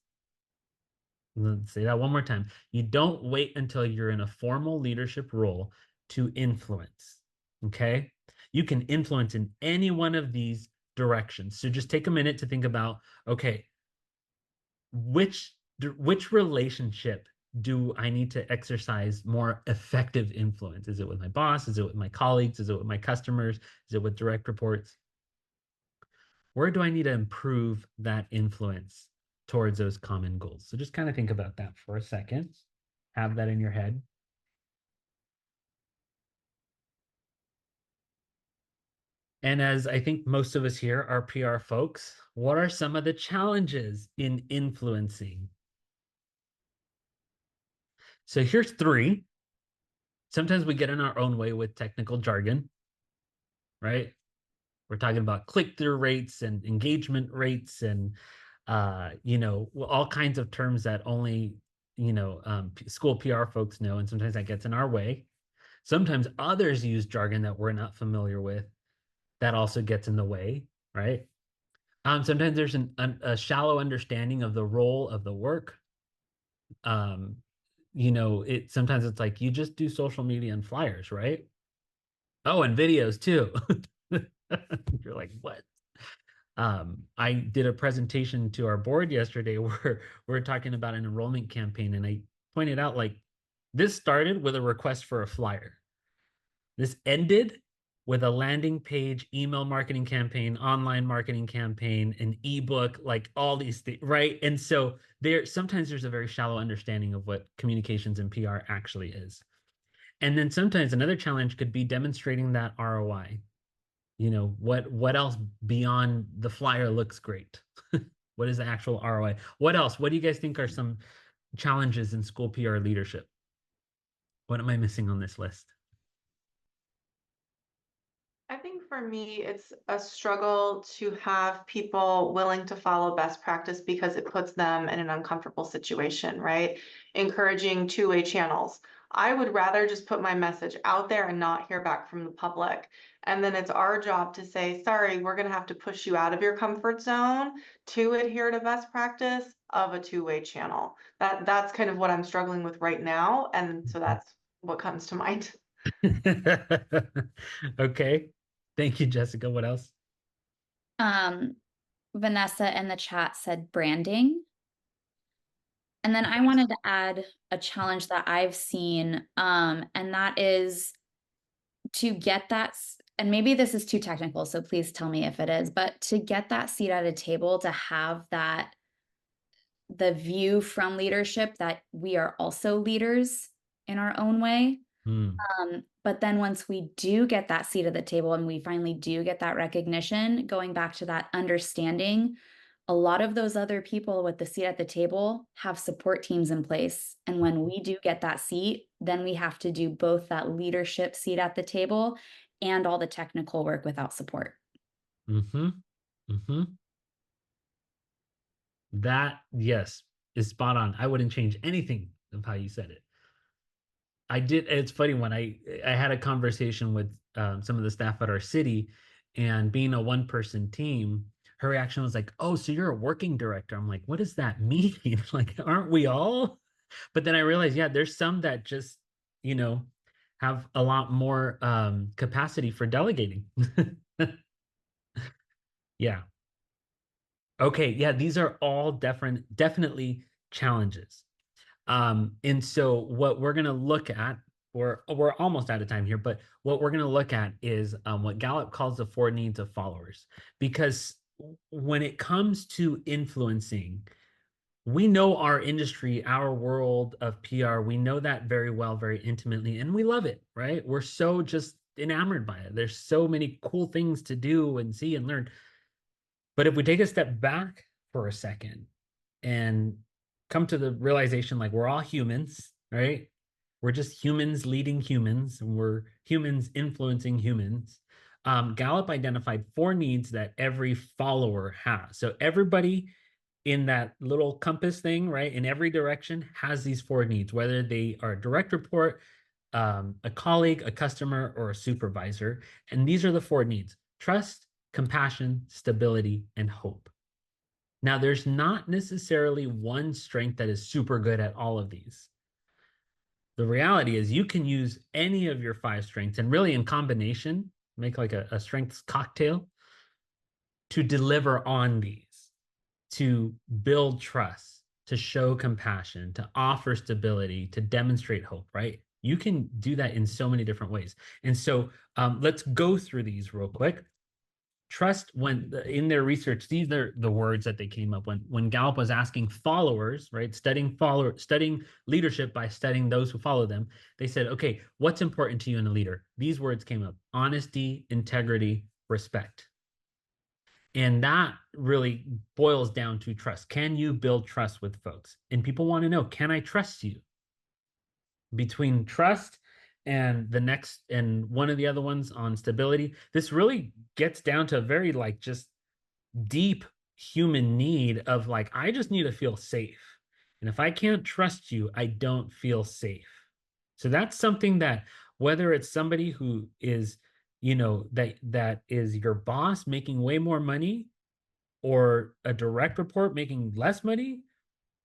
Let's say that one more time. You don't wait until you're in a formal leadership role to influence. Okay? You can influence in any one of these directions. So just take a minute to think about, okay, which relationship do I need to exercise more effective influence? Is it with my boss? Is it with my colleagues? Is it with my customers? Is it with direct reports? Where do I need to improve that influence towards those common goals? So just kind of think about that for a second. Have that in your head. And as I think most of us here are PR folks, what are some of the challenges in influencing? So here's 3. Sometimes we get in our own way with technical jargon, right? We're talking about click-through rates and engagement rates and, all kinds of terms that only, school PR folks know. And sometimes that gets in our way. Sometimes others use jargon that we're not familiar with. That also gets in the way, right? Sometimes there's a shallow understanding of the role of the work. Sometimes it's like you just do social media and flyers, right? Oh, and videos too. You're like, what? I did a presentation to our board yesterday where we're talking about an enrollment campaign, and I pointed out, like, this started with a request for a flyer. This ended with a landing page, email marketing campaign, online marketing campaign, an ebook, like all these things, right? And so sometimes there's a very shallow understanding of what communications and PR actually is. And then sometimes another challenge could be demonstrating that ROI. What else beyond the flyer looks great? What is the actual ROI? What else? What do you guys think are some challenges in school PR leadership? What am I missing on this list? I think for me, it's a struggle to have people willing to follow best practice because it puts them in an uncomfortable situation, right? Encouraging two-way channels. I would rather just put my message out there and not hear back from the public. And then it's our job to say, sorry, we're going to have to push you out of your comfort zone to adhere to best practice of a two-way channel. That's kind of what I'm struggling with right now. And so that's what comes to mind. Okay. Thank you, Jessica. What else? Vanessa in the chat said branding. And then I wanted to add a challenge that I've seen, and that is to get that, and maybe this is too technical, so please tell me if it is, but to get that seat at a table, to have that, the view from leadership that we are also leaders in our own way. But then once we do get that seat at the table and we finally do get that recognition, going back to that understanding, a lot of those other people with the seat at the table have support teams in place. And when we do get that seat, then we have to do both that leadership seat at the table and all the technical work without support. That, yes, is spot on. I wouldn't change anything of how you said it. It's funny, when I had a conversation with some of the staff at our city, and being a one-person team, her reaction was like, oh, so you're a working director. I'm like, what does that mean? Like, aren't we all? But then I realized, yeah, there's some that just, have a lot more capacity for delegating. Yeah. Okay. Yeah, these are all definitely challenges. And so what we're going to look at, we're almost out of time here, but what we're going to look at is what Gallup calls the 4 needs of followers. Because when it comes to influencing, we know our industry, our world of PR, we know that very well, very intimately, and we love it, right? We're so just enamored by it. There's so many cool things to do and see and learn. But if we take a step back for a second and come to the realization, like, we're all humans, right? We're just humans leading humans, and we're humans influencing humans. Gallup identified 4 needs that every follower has. So everybody in that little compass thing, right, in every direction has these 4 needs, whether they are a direct report, a colleague, a customer, or a supervisor. And these are the 4 needs: trust, compassion, stability, and hope. Now, there's not necessarily one strength that is super good at all of these. The reality is you can use any of your 5 strengths and really in combination, make like a strengths cocktail to deliver on these, to build trust, to show compassion, to offer stability, to demonstrate hope, right? You can do that in so many different ways. And so let's go through these real quick. Trust, when in their research, these are the words that they came up when Gallup was asking followers, right, studying leadership by studying those who follow them. They said, okay, what's important to you in a leader? These words came up: honesty, integrity, respect. And that really boils down to trust. Can you build trust with folks? And people want to know, can I trust you? Between trust and one of the other ones on stability, this really gets down to a very like just deep human need of like, I just need to feel safe. And if I can't trust you, I don't feel safe. So that's something that, whether it's somebody who is, that is your boss making way more money, or a direct report making less money,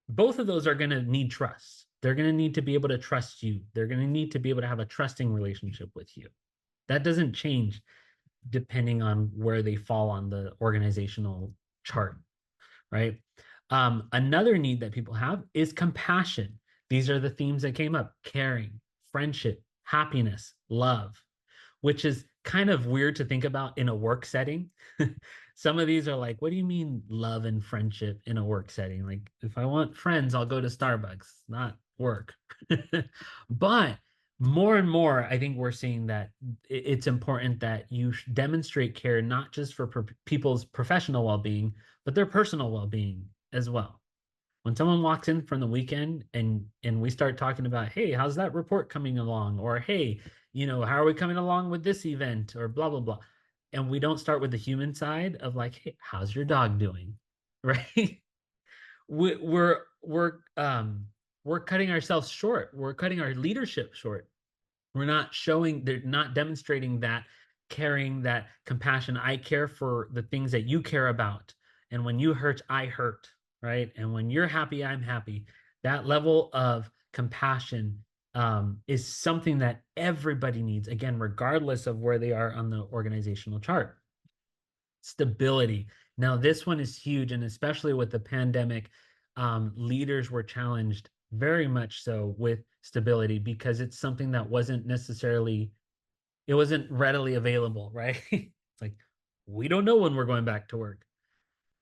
both of those are going to need trust. They're going to need to be able to trust you. They're going to need to be able to have a trusting relationship with you. That doesn't change depending on where they fall on the organizational chart, right? Another need that people have is compassion. These are the themes that came up: caring, friendship, happiness, love, which is kind of weird to think about in a work setting. Some of these are like, what do you mean love and friendship in a work setting? Like, if I want friends, I'll go to Starbucks, not work. But more and more, I think we're seeing that it's important that you demonstrate care, not just for people's professional well-being, but their personal well-being as well. When someone walks in from the weekend and we start talking about, hey, how's that report coming along? Or, hey, how are we coming along with this event? Or blah, blah, blah. And we don't start with the human side of like, hey, how's your dog doing? Right? We're cutting ourselves short. We're cutting our leadership short. They're not demonstrating that caring, that compassion. I care for the things that you care about. And when you hurt, I hurt, right? And when you're happy, I'm happy. That level of compassion is something that everybody needs, again, regardless of where they are on the organizational chart. Stability. Now, this one is huge, and especially with the pandemic, leaders were challenged very much so with stability, because it's something that wasn't readily available, right? It's like, we don't know when we're going back to work.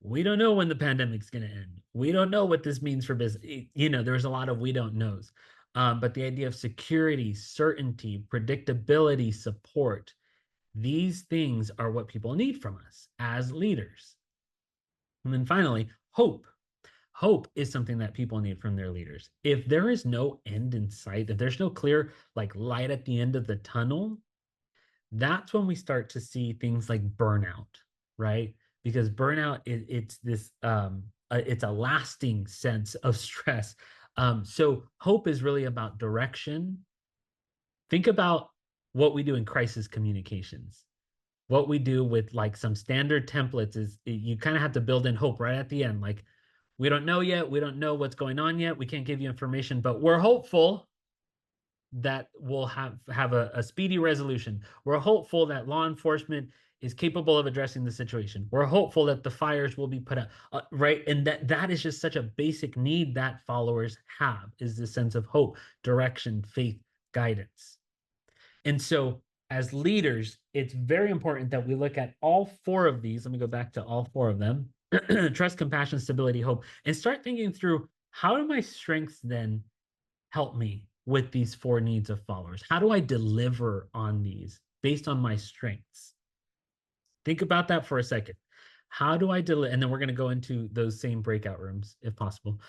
We don't know when the pandemic's going to end. We don't know what this means for business. There's a lot of we don't knows. But the idea of security, certainty, predictability, support, these things are what people need from us as leaders. And then finally, hope. Hope is something that people need from their leaders. If there is no end in sight, if there's no clear like light at the end of the tunnel, that's when we start to see things like burnout, right? Because burnout, it's a lasting sense of stress. So hope is really about direction. Think about what we do in crisis communications. what we do with like some standard templates is you kind of have to build in hope right at the end. Like, we don't know yet. We don't know what's going on yet. We can't give you information, but we're hopeful that we'll have a speedy resolution. We're hopeful that law enforcement is capable of addressing the situation. We're hopeful that the fires will be put out, right? And that is just such a basic need that followers have, is the sense of hope, direction, faith, guidance. And so as leaders, it's very important that we look at all four of these. Let me go back to all four of them. Trust, compassion, stability, hope, and start thinking through, how do my strengths then help me with these four needs of followers? How do I deliver on these based on my strengths? Think about that for a second. How do I deliver? And then we're going to go into those same breakout rooms if possible.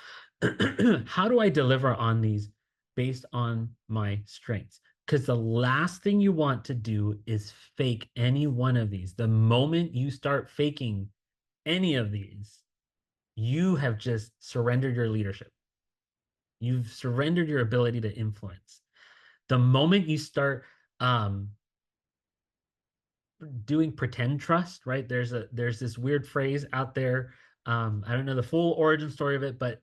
How do I deliver on these based on my strengths? Because the last thing you want to do is fake any one of these. The moment you start faking any of these, you have just surrendered your leadership. You've surrendered your ability to influence. The moment you start doing pretend trust, right? There's this weird phrase out there. I don't know the full origin story of it, but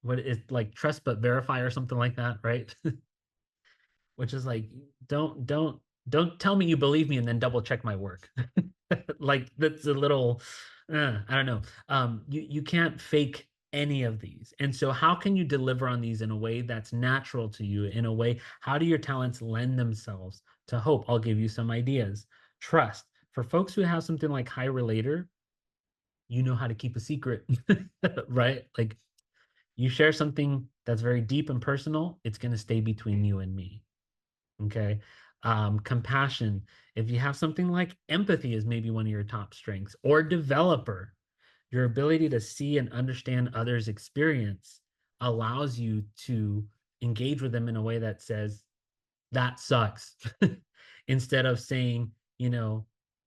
what is like trust but verify or something like that, right? Which is like, don't tell me you believe me and then double check my work. Like, that's a little, I don't know. You can't fake any of these. And so how can you deliver on these in a way that's natural to you? In a way, how do your talents lend themselves to hope? I'll give you some ideas. Trust. For folks who have something like high relator, you know how to keep a secret, right? Like, you share something that's very deep and personal, it's going to stay between you and me. Okay. Compassion. If you have something like empathy is maybe one of your top strengths, or developer, your ability to see and understand others' experience allows you to engage with them in a way that says, that sucks. Instead of saying,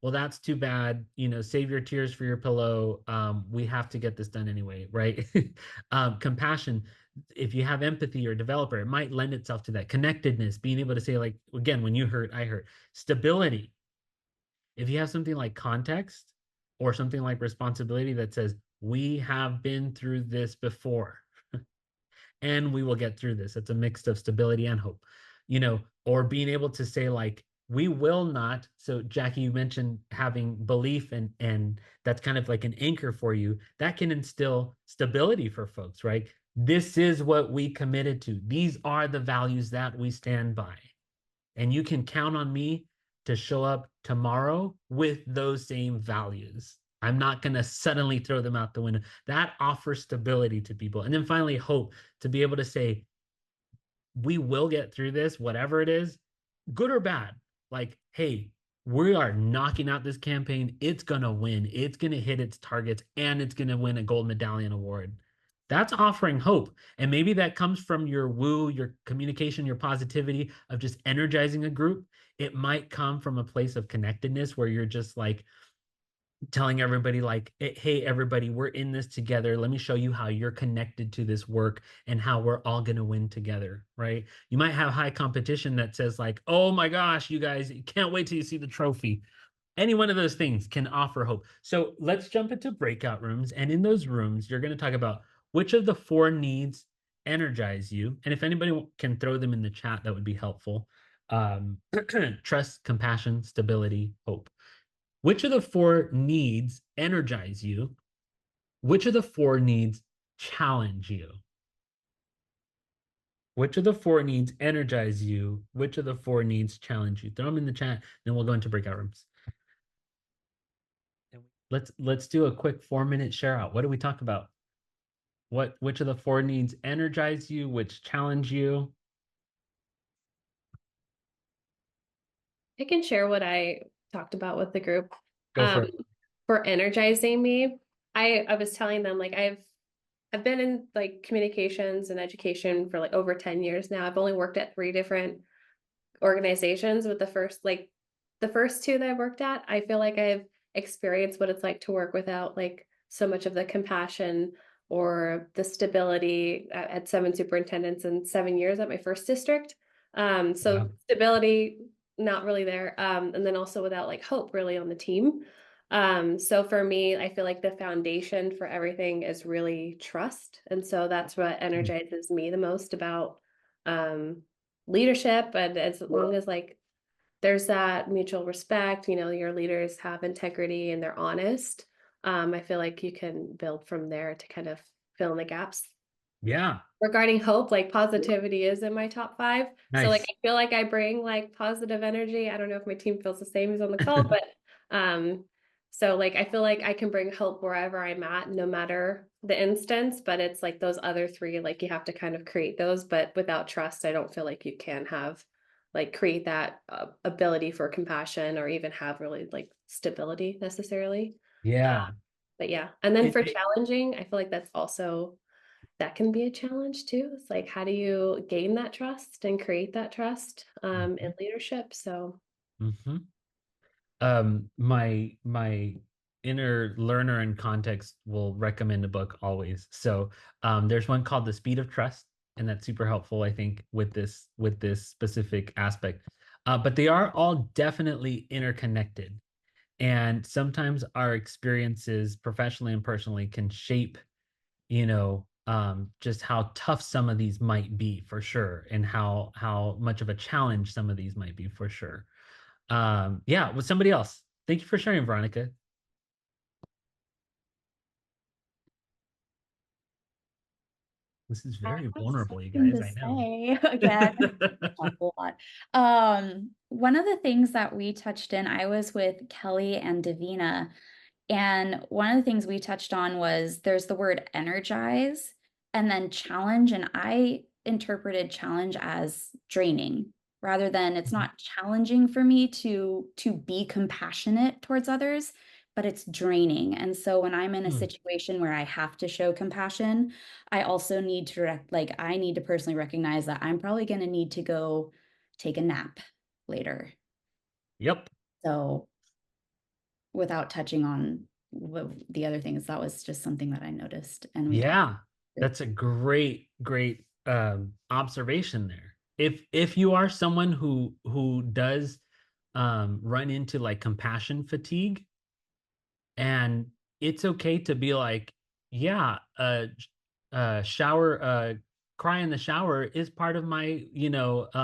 well, that's too bad, save your tears for your pillow. We have to get this done anyway, right? Compassion. If you have empathy or developer, it might lend itself to that connectedness, being able to say, like, again, when you hurt, I hurt. Stability. If you have something like context or something like responsibility that says, we have been through this before and we will get through this. It's a mix of stability and hope, or being able to say, like, we will not. So Jackie, you mentioned having belief, and that's kind of like an anchor for you that can instill stability for folks, right? This is what we committed to. These are the values that we stand by. And you can count on me to show up tomorrow with those same values. I'm not going to suddenly throw them out the window. That offers stability to people. And then finally, hope, to be able to say, we will get through this, whatever it is, good or bad. Like, hey, we are knocking out this campaign. It's going to win. It's going to hit its targets, and it's going to win a gold medallion award. That's offering hope. And maybe that comes from your woo, your communication, your positivity of just energizing a group. It might come from a place of connectedness where you're just like telling everybody, like, hey, everybody, we're in this together. Let me show you how you're connected to this work and how we're all going to win together, right? You might have high competition that says, like, oh my gosh, you guys can't wait till you see the trophy. Any one of those things can offer hope. So let's jump into breakout rooms. And in those rooms, you're going to talk about which of the four needs energize you. And if anybody can throw them in the chat, that would be helpful. Trust, compassion, stability, hope. Which of the four needs energize you? Which of the four needs challenge you? Which of the four needs energize you? Which of the four needs challenge you? Throw them in the chat, then we'll go into breakout rooms. Let's do a quick 4-minute share out. What do we talk about? Which of the four needs energize you? Which challenge you? I can share what I talked about with the group. Go for it. For energizing me, I was telling them, like, I've been in like communications and education for like over 10 years now. I've only worked at 3 different organizations. With the first 2 that I worked at, I feel like I've experienced what it's like to work without like so much of the compassion or the stability. I had 7 superintendents in 7 years at my first district. So Wow. stability not really there. And then also without like hope really on the team. So for me, I feel like the foundation for everything is really trust. And so that's what energizes me the most about leadership. And as long as like there's that mutual respect, you know, your leaders have integrity and they're honest. I feel like you can build from there to kind of fill in the gaps. Yeah. Regarding hope, like positivity is in my top 5. So like Nice. I feel like I bring like positive energy. I don't know if my team feels the same as on the call, but so like I feel like I can bring hope wherever I'm at, no matter the instance. But it's like those other 3, like you have to kind of create those. But without trust, I don't feel like you can have like create that ability for compassion or even have really like stability necessarily. Yeah. But yeah, and then It, for it- challenging, I feel like that's also that can be a challenge too. It's like how do you gain that trust and create that trust in leadership? So Mhm. My inner learner in context will recommend a book always. So there's one called The Speed of Trust, and that's super helpful, I think, with this specific aspect. But they are all definitely interconnected. And sometimes our experiences professionally and personally can shape, just how tough some of these might be for sure, and how much of a challenge some of these might be for sure. Yeah, with somebody else. Thank you for sharing, Veronica. This is I very have vulnerable, you something guys. to I know. say again. A whole lot. One of the things that we touched in, I was with Kelly and Davina, and one of the things we touched on was there's the word energize and then challenge, and I interpreted challenge as draining rather than it's not challenging for me to be compassionate towards others, but it's draining. And so when I'm in a situation where I have to show compassion, I also need to like I need to personally recognize that I'm probably going to need to go take a nap later. Yep. So without touching on the other things, that was just something that I noticed and we talked Yeah. through. That's a great observation there. If you are someone who does run into like compassion fatigue, and it's okay to be like, yeah, shower, cry in the shower is part of my,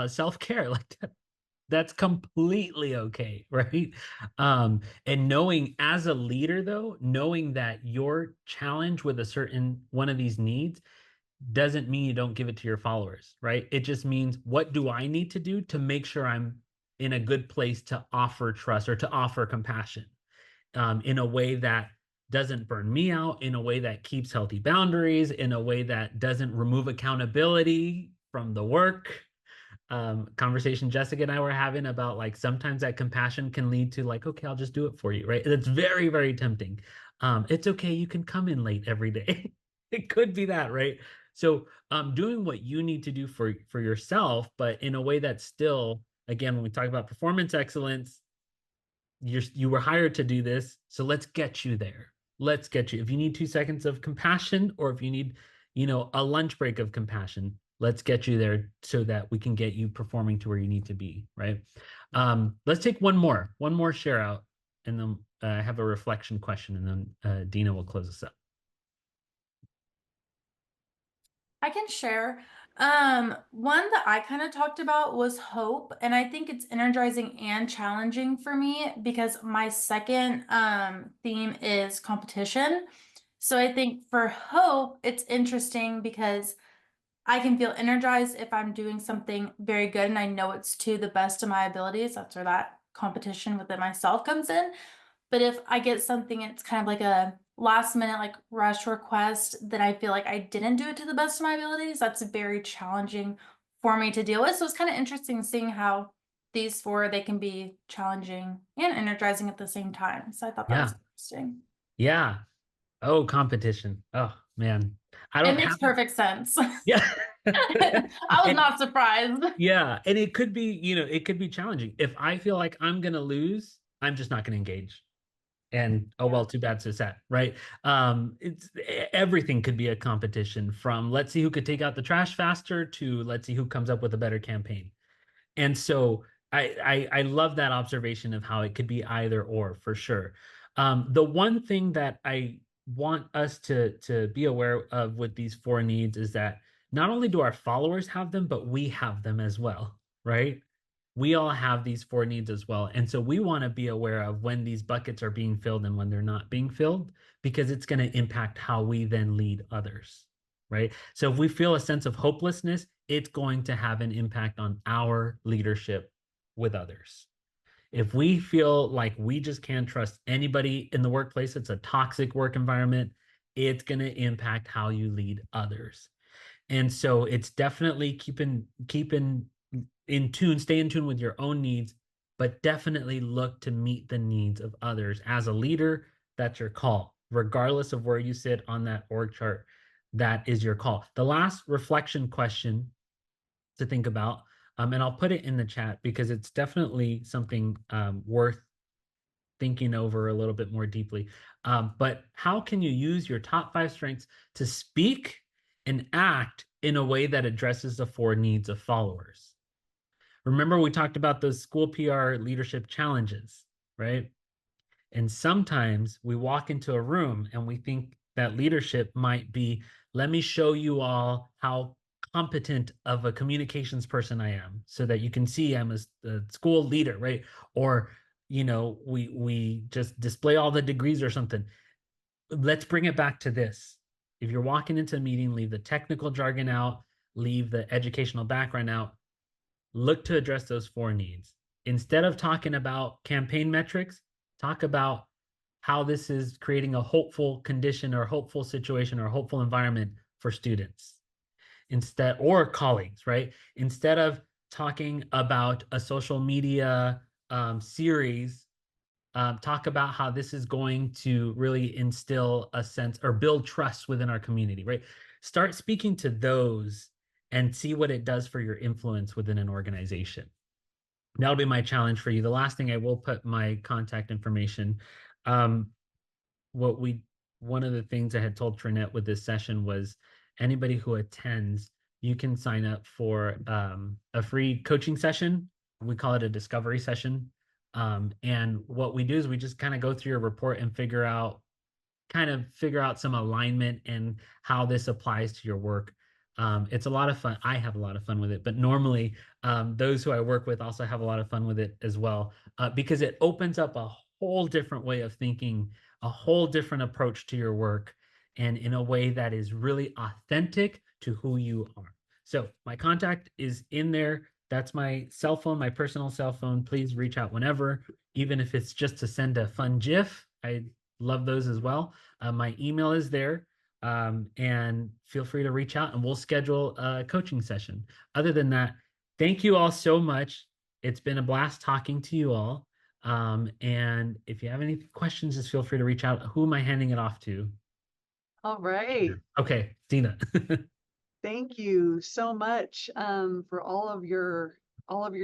self-care. Like that's completely okay, right? And knowing as a leader, though, knowing that your challenge with a certain one of these needs doesn't mean you don't give it to your followers, right? It just means, what do I need to do to make sure I'm in a good place to offer trust or to offer compassion, in a way that doesn't burn me out, in a way that keeps healthy boundaries, in a way that doesn't remove accountability from the work. Conversation Jessica and I were having about like sometimes that compassion can lead to like, okay, I'll just do it for you, right? It's very, very tempting. It's okay, you can come in late every day. It could be that, right? So doing what you need to do for yourself, but in a way that's still, again, when we talk about performance excellence, you were hired to do this, so let's get you there. Let's get you. If you need 2 seconds of compassion, or if you need, a lunch break of compassion, let's get you there so that we can get you performing to where you need to be, right? Let's take one more share out, and then I have a reflection question, and then Dina will close us up. I can share. One that I kind of talked about was hope, and I think it's energizing and challenging for me because my second theme is competition. So I think for hope, it's interesting because I can feel energized if I'm doing something very good and I know it's to the best of my abilities. That's where that competition within myself comes in. But if I get something, it's kind of like a last minute, like rush request that I feel like I didn't do it to the best of my abilities, that's very challenging for me to deal with. So it's kind of interesting seeing how these 4, they can be challenging and energizing at the same time. So I thought that Yeah. was interesting. Yeah. Oh, competition. Oh man. I It don't makes have. perfect sense. Yeah. I was And not surprised. yeah, and it could be, it could be challenging. If I feel like I'm gonna lose, I'm just not gonna engage. And oh well, too bad, so sad, right? It's everything could be a competition, from let's see who could take out the trash faster to let's see who comes up with a better campaign. And so I love that observation of how it could be either or for sure. The one thing that I want us to be aware of with these 4 needs is that not only do our followers have them, but we have them as well, right? We all have these 4 needs as well. And so we want to be aware of when these buckets are being filled and when they're not being filled, because it's going to impact how we then lead others, right? So if we feel a sense of hopelessness, it's going to have an impact on our leadership with others. If we feel like we just can't trust anybody in the workplace, it's a toxic work environment, it's going to impact how you lead others. And so it's definitely keeping in tune, stay in tune with your own needs, but definitely look to meet the needs of others. As a leader, that's your call. Regardless of where you sit on that org chart, that is your call. The last reflection question to think about, and I'll put it in the chat because it's definitely something worth thinking over a little bit more deeply. But how can you use your top 5 strengths to speak and act in a way that addresses the 4 needs of followers? Remember, we talked about those school PR leadership challenges, right? And sometimes we walk into a room and we think that leadership might be, let me show you all how competent of a communications person I am so that you can see I'm a school leader, right? Or, we just display all the degrees or something. Let's bring it back to this. If you're walking into a meeting, leave the technical jargon out, leave the educational background out, look to address those 4 needs. Instead of talking about campaign metrics, talk about how this is creating a hopeful condition or hopeful situation or hopeful environment for students instead, or colleagues, right? Instead of talking about a social media series, talk about how this is going to really instill a sense or build trust within our community, right? Start speaking to those and see what it does for your influence within an organization. That'll be my challenge for you. The last thing, I will put my contact information. One of the things I had told Trinette with this session was anybody who attends, you can sign up for a free coaching session. We call it a discovery session. And what we do is we just kind of go through your report and figure out some alignment and how this applies to your work. It's a lot of fun. I have a lot of fun with it, but normally those who I work with also have a lot of fun with it as well, because it opens up a whole different way of thinking, a whole different approach to your work, and in a way that is really authentic to who you are. So my contact is in there. That's my cell phone, my personal cell phone. Please reach out whenever, even if it's just to send a fun GIF. I love those as well. My email is there, and feel free to reach out and we'll schedule a coaching session. Other than that, thank you all so much. It's been a blast talking to you all. And if you have any questions, just feel free to reach out. Who am I handing it off to? All right. Okay, Dina. Thank you so much for all of your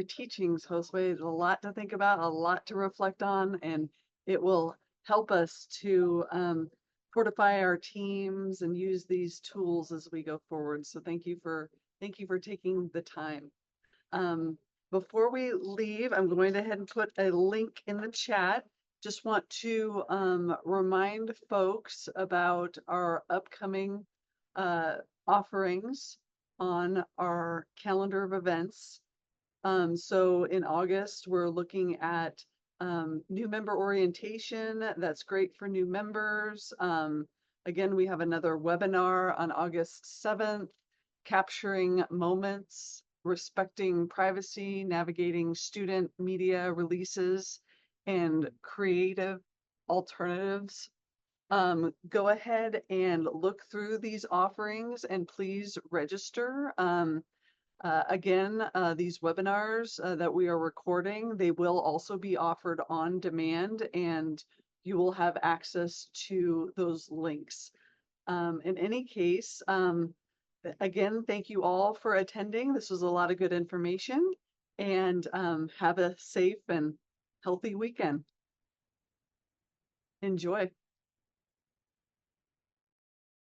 teachings, Josué. It's a lot to think about, a lot to reflect on, and it will help us to fortify our teams and use these tools as we go forward. So thank you for taking the time. Before we leave, I'm going to go ahead and put a link in the chat. Just want to remind folks about our upcoming offerings on our calendar of events. So in August, we're looking at new member orientation. That's great for new members. Again, we have another webinar on August 7th, capturing moments, respecting privacy, navigating student media releases, and creative alternatives. Go ahead and look through these offerings and please register. Again, these webinars that we are recording, they will also be offered on demand and you will have access to those links. In any case, again, thank you all for attending. This was a lot of good information, and have a safe and healthy weekend. Enjoy.